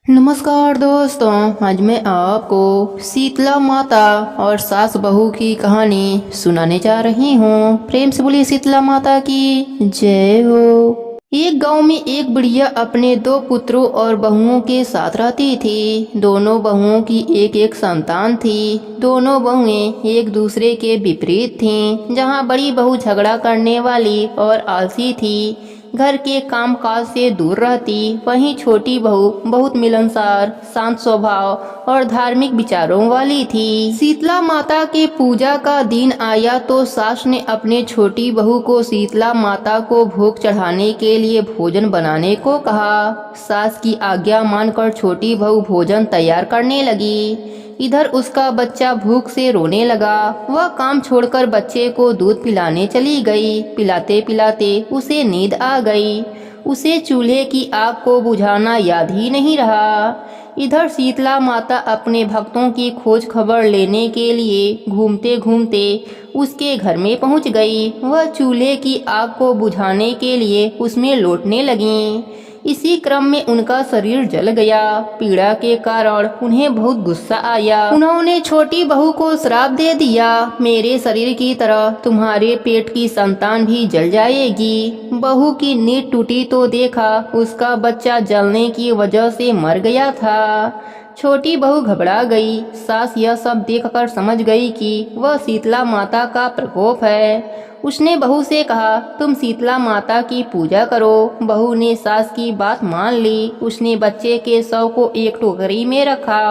नमस्कार दोस्तों, आज मैं आपको शीतला माता और सास बहू की कहानी सुनाने जा रही हूँ। प्रेम से बोलिए शीतला माता की जय हो। एक गांव में एक बुढ़िया अपने दो पुत्रों और बहुओं के साथ रहती थी। दोनों बहुओं की एक एक संतान थी। दोनों बहुएं एक दूसरे के विपरीत थीं। जहाँ बड़ी बहू झगड़ा करने वाली और आलसी थी, घर के काम काज से दूर रहती, वहीं छोटी बहू बहुत मिलनसार, शांत स्वभाव और धार्मिक विचारों वाली थी। शीतला माता के पूजा का दिन आया तो सास ने अपने छोटी बहू को शीतला माता को भोग चढ़ाने के लिए भोजन बनाने को कहा। सास की आज्ञा मानकर छोटी बहू भोजन तैयार करने लगी। इधर उसका बच्चा भूख से रोने लगा। वह काम छोड़कर बच्चे को दूध पिलाने चली गई। पिलाते पिलाते उसे नींद आ गई। उसे चूल्हे की आग को बुझाना याद ही नहीं रहा। इधर शीतला माता अपने भक्तों की खोज खबर लेने के लिए घूमते घूमते उसके घर में पहुंच गई। वह चूल्हे की आग को बुझाने के लिए उसमें लौटने लगीं। इसी क्रम में उनका शरीर जल गया। पीड़ा के कारण उन्हें बहुत गुस्सा आया। उन्होंने छोटी बहू को श्राप दे दिया, मेरे शरीर की तरह तुम्हारे पेट की संतान भी जल जाएगी। बहू की नींद टूटी तो देखा उसका बच्चा जलने की वजह से मर गया था। छोटी बहू घबरा गई। सास यह सब देखकर समझ गई कि वह शीतला माता का प्रकोप है। उसने बहू से कहा, तुम शीतला माता की पूजा करो। बहू ने सास की बात मान ली। उसने बच्चे के शव को एक टोकरी में रखा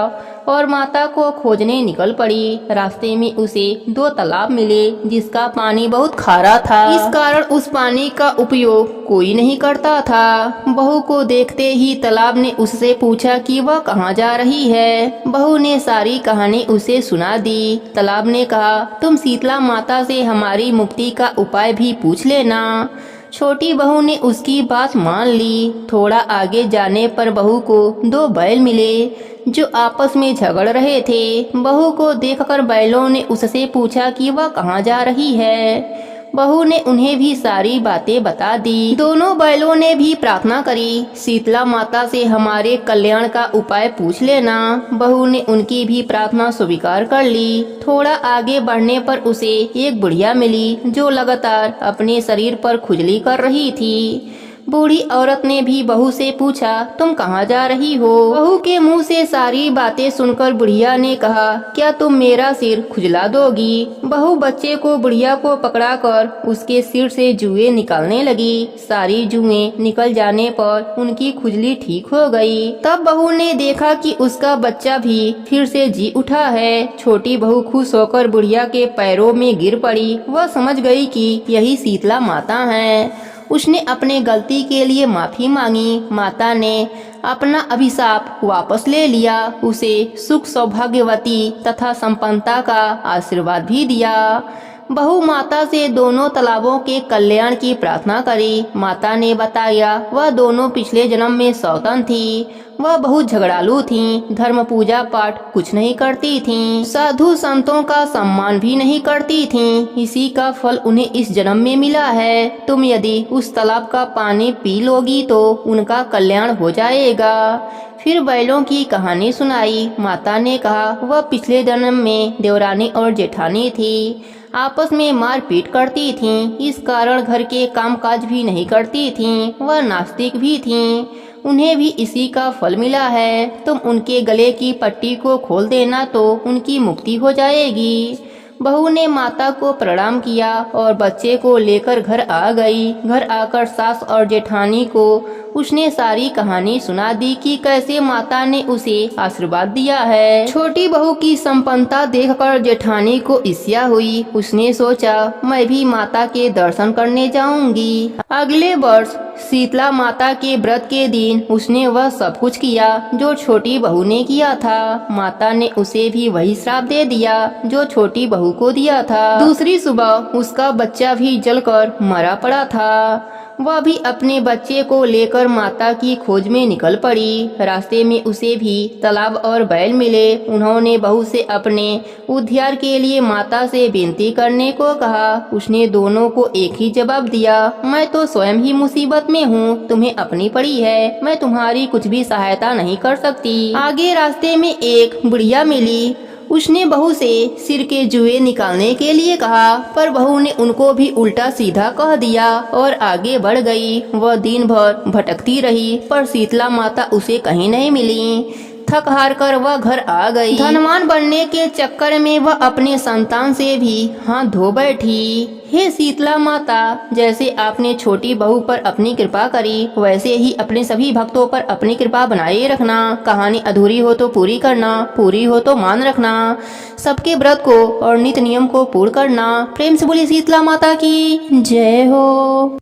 और माता को खोजने निकल पड़ी। रास्ते में उसे दो तालाब मिले जिसका पानी बहुत खारा था। इस कारण उस पानी का उपयोग कोई नहीं करता था। बहू को देखते ही तालाब ने उससे पूछा कि वह कहाँ जा रही है। बहू ने सारी कहानी उसे सुना दी। तालाब ने कहा, तुम शीतला माता से हमारी मुक्ति का उपाय भी पूछ लेना। छोटी बहू ने उसकी बात मान ली। थोड़ा आगे जाने पर बहू को दो बैल मिले जो आपस में झगड़ रहे थे। बहू को देखकर बैलों ने उससे पूछा कि वह कहाँ जा रही है। बहू ने उन्हें भी सारी बातें बता दी। दोनों बैलों ने भी प्रार्थना करी, शीतला माता से हमारे कल्याण का उपाय पूछ लेना। बहू ने उनकी भी प्रार्थना स्वीकार कर ली। थोड़ा आगे बढ़ने पर उसे एक बुढ़िया मिली जो लगातार अपने शरीर पर खुजली कर रही थी। बूढ़ी औरत ने भी बहू से पूछा, तुम कहाँ जा रही हो। बहू के मुंह से सारी बातें सुनकर बुढ़िया ने कहा, क्या तुम मेरा सिर खुजला दोगी। बहू बच्चे को बुढ़िया को पकड़ाकर उसके सिर से जुएं निकालने लगी। सारी जुएं निकल जाने पर उनकी खुजली ठीक हो गई। तब बहू ने देखा कि उसका बच्चा भी फिर से जी उठा है। छोटी बहू खुश होकर बुढ़िया के पैरों में गिर पड़ी। वह समझ गई कि यही शीतला माता है। उसने अपने गलती के लिए माफी मांगी। माता ने अपना अभिशाप वापस ले लिया। उसे सुख, सौभाग्यवती तथा संपन्नता का आशीर्वाद भी दिया। बहू माता से दोनों तालाबों के कल्याण की प्रार्थना करी। माता ने बताया वह दोनों पिछले जन्म में सौतन थी। वह बहुत झगड़ालू थीं, धर्म पूजा पाठ कुछ नहीं करती थीं, साधु संतों का सम्मान भी नहीं करती थीं। इसी का फल उन्हें इस जन्म में मिला है। तुम यदि उस तालाब का पानी पी लोगी तो उनका कल्याण हो जाएगा। फिर बैलों की कहानी सुनाई। माता ने कहा वह पिछले जन्म में देवरानी और जेठानी थी। आपस में मारपीट करती थीं। इस कारण घर के कामकाज भी नहीं करती थीं। वह नास्तिक भी थीं। उन्हें भी इसी का फल मिला है। तुम उनके गले की पट्टी को खोल देना तो उनकी मुक्ति हो जाएगी। बहू ने माता को प्रणाम किया और बच्चे को लेकर घर आ गई। घर आकर सास और जेठानी को उसने सारी कहानी सुना दी कि कैसे माता ने उसे आशीर्वाद दिया है। छोटी बहू की संपन्नता देखकर जेठानी को ईर्ष्या हुई। उसने सोचा मैं भी माता के दर्शन करने जाऊंगी। अगले वर्ष शीतला माता के व्रत के दिन उसने वह सब कुछ किया जो छोटी बहू ने किया था। माता ने उसे भी वही श्राप दे दिया जो छोटी बहू को दिया था। दूसरी सुबह उसका बच्चा भी जलकर मरा पड़ा था। वह भी अपने बच्चे को लेकर माता की खोज में निकल पड़ी। रास्ते में उसे भी तालाब और बैल मिले। उन्होंने बहू से अपने उद्धार के लिए माता से विनती करने को कहा। उसने दोनों को एक ही जवाब दिया, मैं तो स्वयं ही मुसीबत में हूँ, तुम्हें अपनी पड़ी है, मैं तुम्हारी कुछ भी सहायता नहीं कर सकती। आगे रास्ते में एक बुढ़िया मिली। उसने बहू से सिर के जुए निकालने के लिए कहा, पर बहू ने उनको भी उल्टा सीधा कह दिया और आगे बढ़ गई। वह दिन भर भटकती रही, पर शीतला माता उसे कहीं नहीं मिली। थक हार कर वह घर आ गई। धनवान बनने के चक्कर में वह अपने संतान से भी हाथ धो बैठी। हे शीतला माता, जैसे आपने छोटी बहू पर अपनी कृपा करी, वैसे ही अपने सभी भक्तों पर अपनी कृपा बनाए रखना। कहानी अधूरी हो तो पूरी करना, पूरी हो तो मान रखना। सबके व्रत को और नित्य नियम को पूर्ण करना। प्रेम से बोली शीतला माता की जय हो।